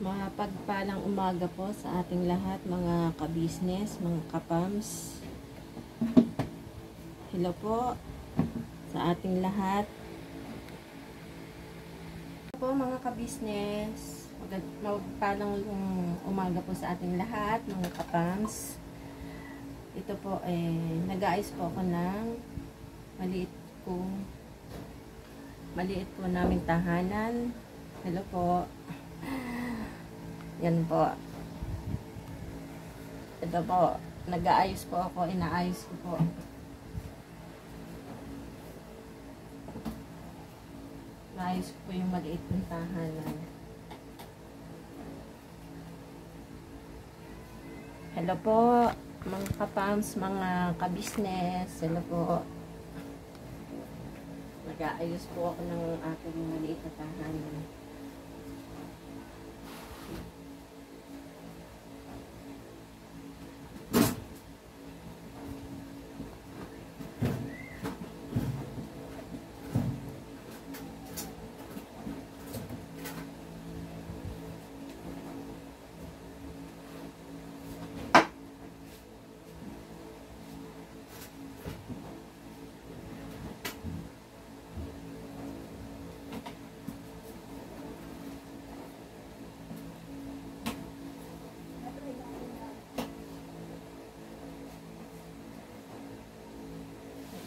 Mapagpalang umaga po sa ating lahat, mga ka-business, mga ka-pams. Hello po sa ating lahat. Hello po mga ka-business. Mapagpalang umaga po sa ating lahat, mga ka-pams. Ito po nag-aayos po ako ng maliit po naming tahanan. Hello po. Yan po. Ito po. Nag-aayos po ako. Inaayos ko po. Inaayos ko po yung maliit ng tahanan. Hello po. Mga kapams, mga ka-business. Hello po. Nag-aayos po ako ng aking maliit na tahanan.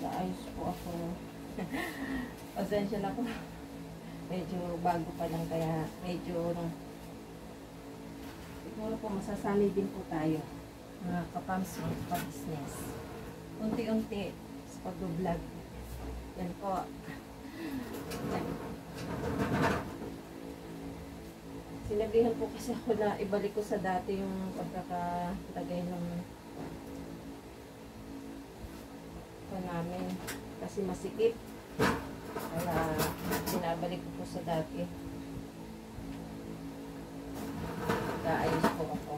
Ayos po ako. Pasensya na po. Medyo bago pa lang, kaya medyo siguro po masasanay din po tayo, mga kapams, mga ka-business. Unti-unti sa pag-vlog. Yan po. Yan. Sinabihan po kasi ako na ibalik ko sa dati yung pagkakalagay ng namin kasi masikip, kaya binabalik ko po sa dati. Naayos po ako.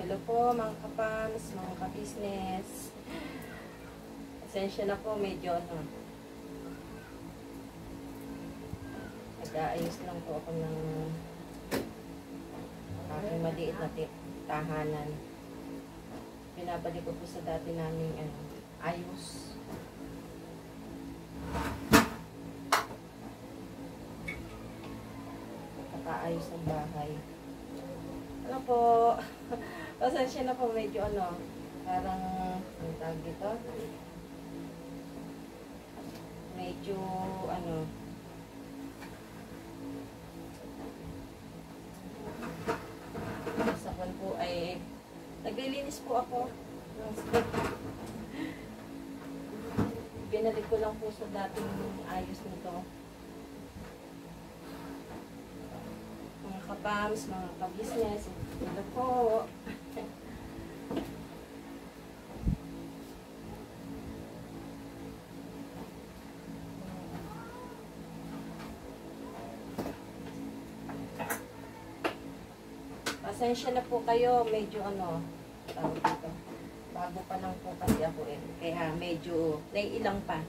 Hello po mga kapams, mga ka-business. Pasensya na po, medyo nag-aayos lang po ako ng aking maliit na tahanan. Binabalik ko po sa dati naming ayos. Pagkakaayos ng bahay. Ano po, pasensya na po, medyo parang, ang tawag dito, medyo, sa kan po ay, naglilinis po ako. Binalik ko lang po sa dating ayos nito. Mga kapams, mga ka-business, ito po. Pasensya na po kayo, medyo tawag dito. Bago pa lang po kasi ako kaya medyo naiilang pa.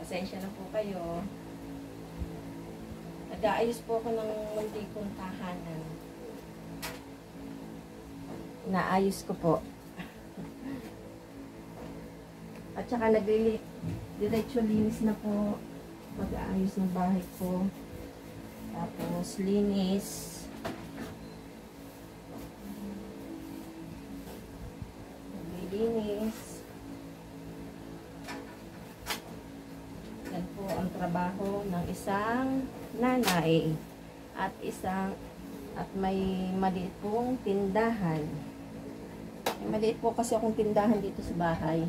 Pasensya na po kayo. Nag-aayos po ako ng munti kong tahanan. Naayos ko po. At saka diretso linis na po. Mag-aayos ng bahay ko. Tapos linis. Naglilinis. Yan po ang trabaho ng isang nanay at may maliit pong tindahan. May maliit po kasi akong tindahan dito sa bahay.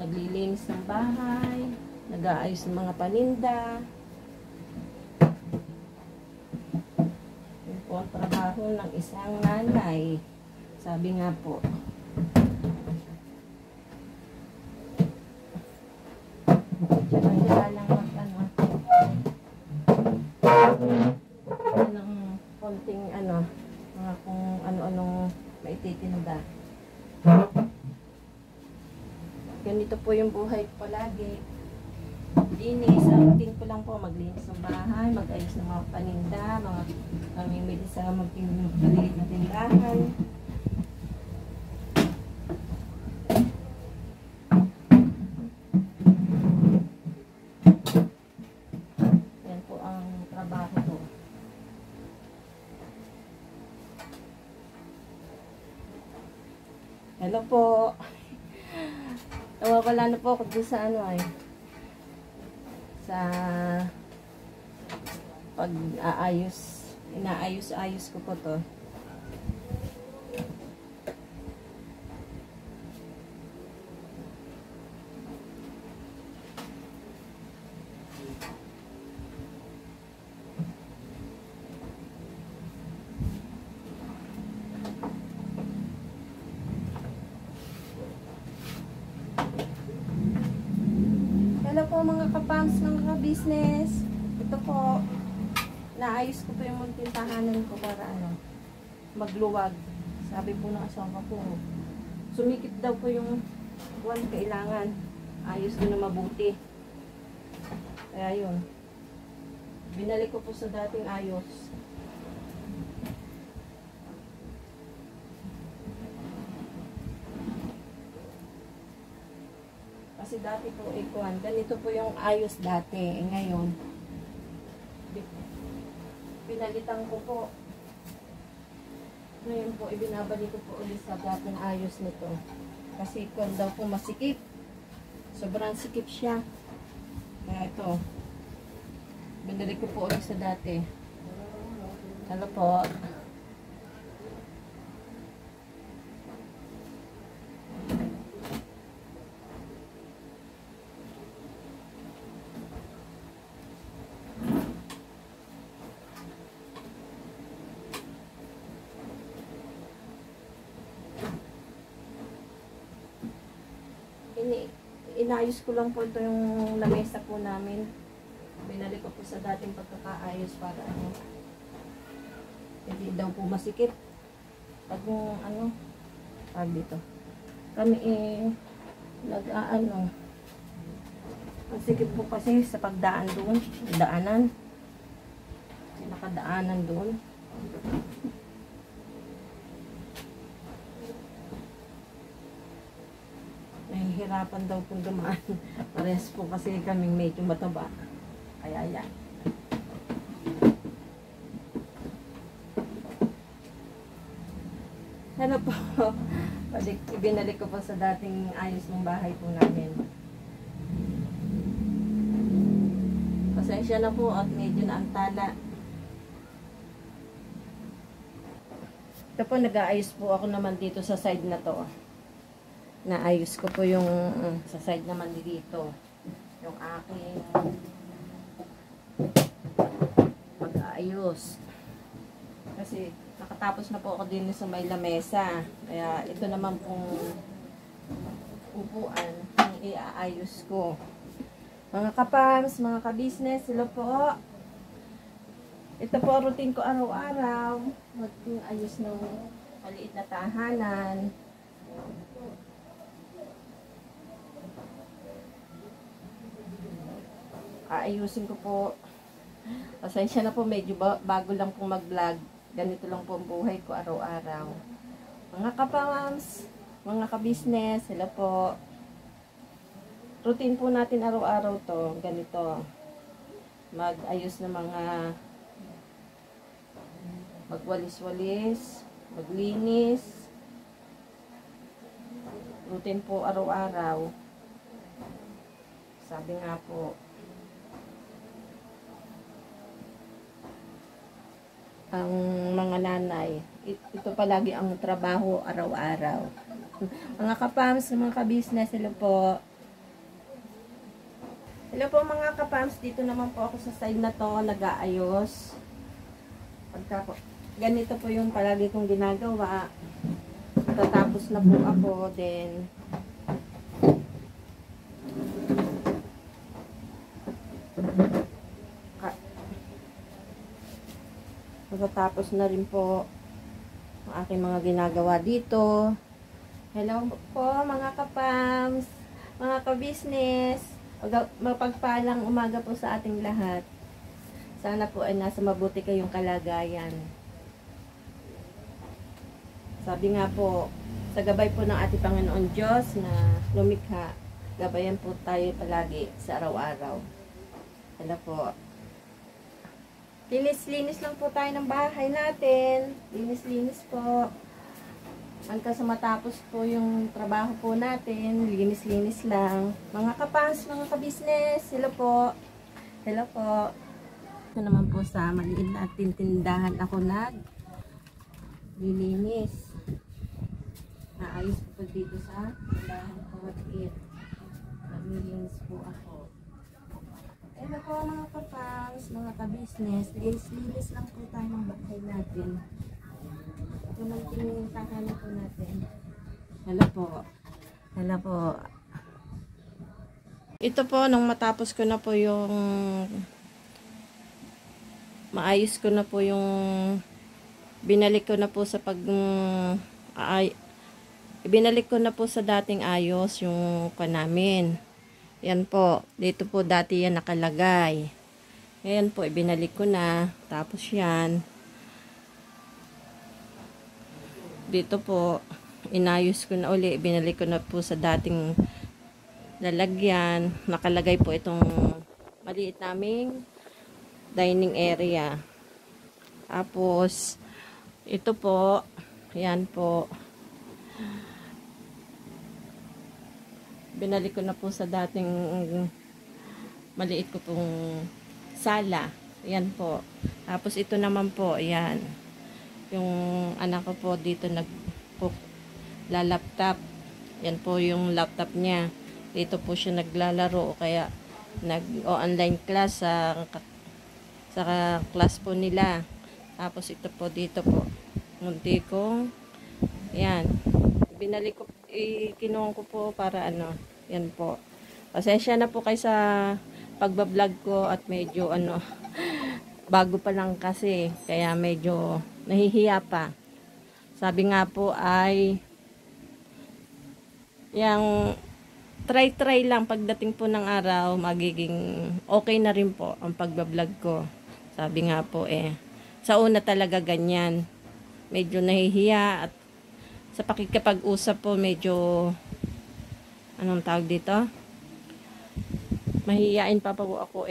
Naglilinis ng bahay, nag-aayos ng mga paninda. Yan po ang trabaho ng isang nanay. Sabi nga po. Tsaka lang Ganito po yung buhay ko palagi. Linis, ang routine ko lang po, maglinis ng bahay, mag-ayos ng mga paninda, mga mamimili sa magpiliit na tindahan. Yan po ang trabaho ko. Hello po. Nawawala na po ako dun sa ano ay. Sa pag-aayos. Inaayos-ayos ko po to. Hello po mga kapams, mga ka-business. Ito po, naayos ko po yung magtintahanan ko para ano, magluwag. Sabi po ng asawa ko, sumikip daw po yung buwan kailangan. Ayos ko na mabuti. Kaya yun. Binalik ko po sa dating ayos. Kasi dati po ikuan, ganito po yung ayos dati. Ngayon, pinalitan ko po. Ngayon po, ibinabalik ko po ulit sa dating ayos nito. Kasi ikuan daw po masikip. Sobrang sikip siya. Kaya ito, binalik ko po ulit sa dati. Ano po? Inayos ko lang po ito yung lamesa po namin. Binalik ko po sa dating pagkakaayos para ano, hindi daw po masikip. Pag ano, dito. Kami nag-aano, masikip po kasi sa pagdaan doon, daanan. Nakadaanan doon. Nahihirapan daw pong dumaan. Parehas po kasi kaming medyo mataba. Kaya yan. Ano po? Ibinalik ko po sa dating ayos ng bahay po namin. Pasensya na po at medyo na ang tala. Ito po, nag-aayos po ako naman dito sa side na to. Naayos ko po yung sa side naman dito. Yung aking pag-aayos. Kasi nakatapos na po ako din sa may lamesa. Kaya ito naman pong upuan ang iaayos ko. Mga kapams, mga ka-business, sila po. Ito po routine ko araw-araw. Mag-ayos ng maliit na tahanan. Aayusin ko po. Pasensya na po, medyo bago lang po mag-vlog. Ganito lang po ang buhay ko araw-araw. Mga kapams, mga ka-business, sila po. Routine po natin araw-araw to. Ganito. Mag-ayos ng mga magwalis-walis, maglinis. Routine po araw-araw. Sabi nga po, ang mga nanay, ito palagi ang trabaho araw-araw. Mga kapams, mga ka-business, hello po. Hello po mga kapams, dito naman po ako sa side na to, nag-aayos. Pagka po, ganito po yung palagi kong ginagawa. Tatapos na po ako, then matatapos na rin po ang aking mga ginagawa dito. Hello po mga kapams. Mga ka-business, mapagpalang umaga po sa ating lahat. Sana po ay nasa mabuti kayong kalagayan. Sabi nga po, sa gabay po ng ating Panginoon Diyos na lumikha, gabayan po tayo palagi sa araw-araw. Ano po, linis-linis lang po tayo ng bahay natin. Linis-linis po. Hanggang sa matapos po yung trabaho po natin, linis-linis lang. Mga kapans, mga ka-business, hello po. Hello po. Ito naman po sa maliit na tindahan ako lilinis. Naayos po dito sa tindahan ko maliit. Naglilinis po ako. Hello po mga kapans, mga ka-business, linis-linis lang po tayo ng bahay natin. Yung tahanan po natin. Hello po. Hello po. Ito po, nung matapos ko na po yung maayos ko na po yung binalik ko na po sa ibinalik ko na po sa dating ayos yung namin. Yan po. Dito po dati yan nakalagay. Ngayon po, ibinalik ko na. Tapos yan. Dito po, inayos ko na uli, binalik ko na po sa dating lalagyan. Nakalagay po itong maliit naming dining area. Tapos, ito po, yan po. Binalik ko na po sa dating maliit ko pong sala. Yan po. Tapos, ito naman po, yan. Yung anak ko po dito laptop. Yan po yung laptop niya. Dito po siya naglalaro o kaya nag-online class sa class po nila. Tapos ito po dito po. Munti kong yan. Binalik ko, kinuha ko po para ano. Yan po. Pasensya na po kayo sa pagbablog ko at medyo bago pa lang kasi. Kaya medyo nahihiya pa. Sabi nga po ay yung try lang pagdating po ng araw magiging okay na rin po ang pagbablog ko. Sabi nga po sa una talaga ganyan. Medyo nahihiya at sa pakikipag-usap po medyo anong tawag dito? Mahihiyain pa po ako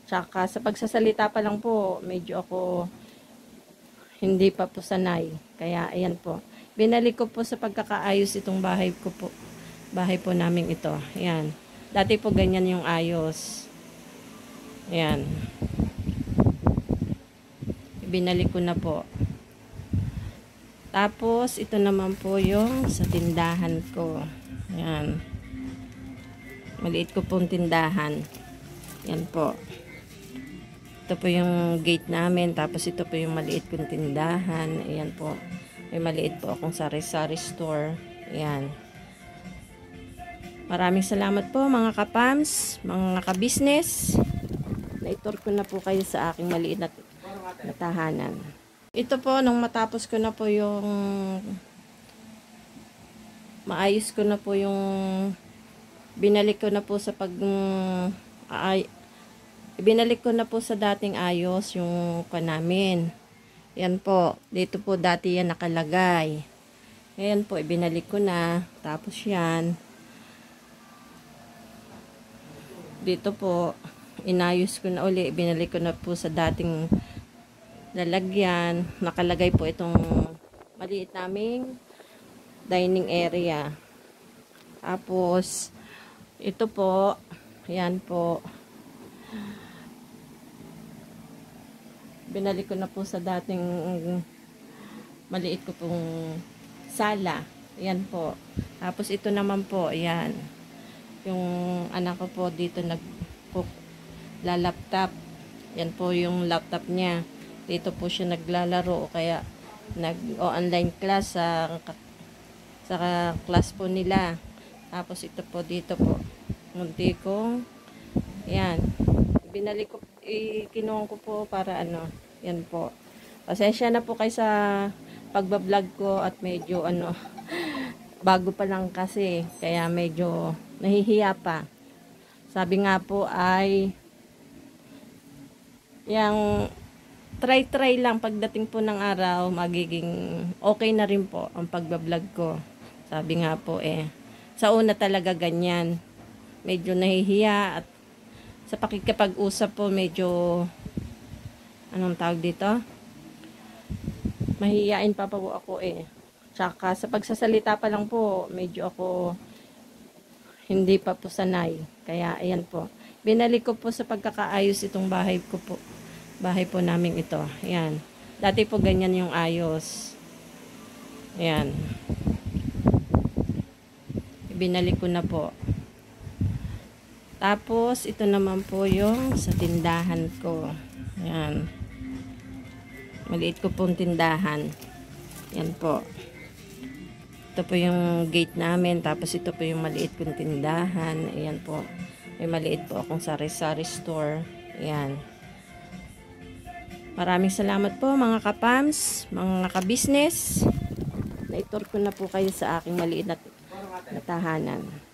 Tsaka sa pagsasalita pa lang po medyo ako hindi pa po sanay. Kaya, ayan po. Binalik ko po sa pagkakaayos itong bahay ko po. Bahay po namin ito. Ayan. Dati po ganyan yung ayos. Ayan. Binalik ko na po. Tapos, ito naman po yung sa tindahan ko. Ayan. Maliit ko pong tindahan. Ayan po. Ito po yung gate namin. Tapos ito po yung maliit kong tindahan. Ayan po. May maliit po akong sari-sari store. Ayan. Maraming salamat po mga kapams, mga ka-business. Naitur ko na po kayo sa aking maliit na tahanan. Ito po, nung matapos ko na po yung maayos ko na po yung binalik ko na po sa ibinalik ko na po sa dating ayos yung namin. Yan po. Dito po dati yan nakalagay. Ngayon po, ibinalik ko na. Tapos yan. Dito po, inayos ko na uli. Ibinalik ko na po sa dating lalagyan. Nakalagay po itong maliit naming dining area. Tapos, ito po, yan po. Binalik ko na po sa dating maliit ko pong sala. Ayan po. Tapos ito naman po, ayan. Yung anak ko po dito laptop. Yan po yung laptop niya. Dito po siya naglalaro o kaya nag-online class sa class po nila. Tapos ito po dito po. Munti kong ayan. Binalik ko, kinuha ko po para yan po. Pasensya na po kayo sa pagbablog ko at medyo bago pa lang kasi. Kaya medyo nahihiya pa. Sabi nga po ay yung try lang pagdating po ng araw, magiging okay na rin po ang pagbablog ko. Sabi nga po sa una talaga ganyan. Medyo nahihiya at sa pakikipag-usap po medyo anong tawag dito? Mahihiyain pa po ako Tsaka sa pagsasalita pa lang po, medyo ako hindi pa po sanay. Kaya ayan po. Binalik ko po sa pagkakaayos itong bahay ko po. Bahay po namin ito. Ayan. Dati po ganyan yung ayos. Ayan. Binalik ko na po. Tapos, ito naman po yung sa tindahan ko. Ayan. Maliit ko pong tindahan. Ayan po. Ito po yung gate namin. Tapos, ito po yung maliit kong tindahan. Ayan po. May maliit po akong sari-sari store. Ayan. Maraming salamat po mga kapams, mga ka-business. Na-tour ko na po kayo sa aking maliit na tahanan.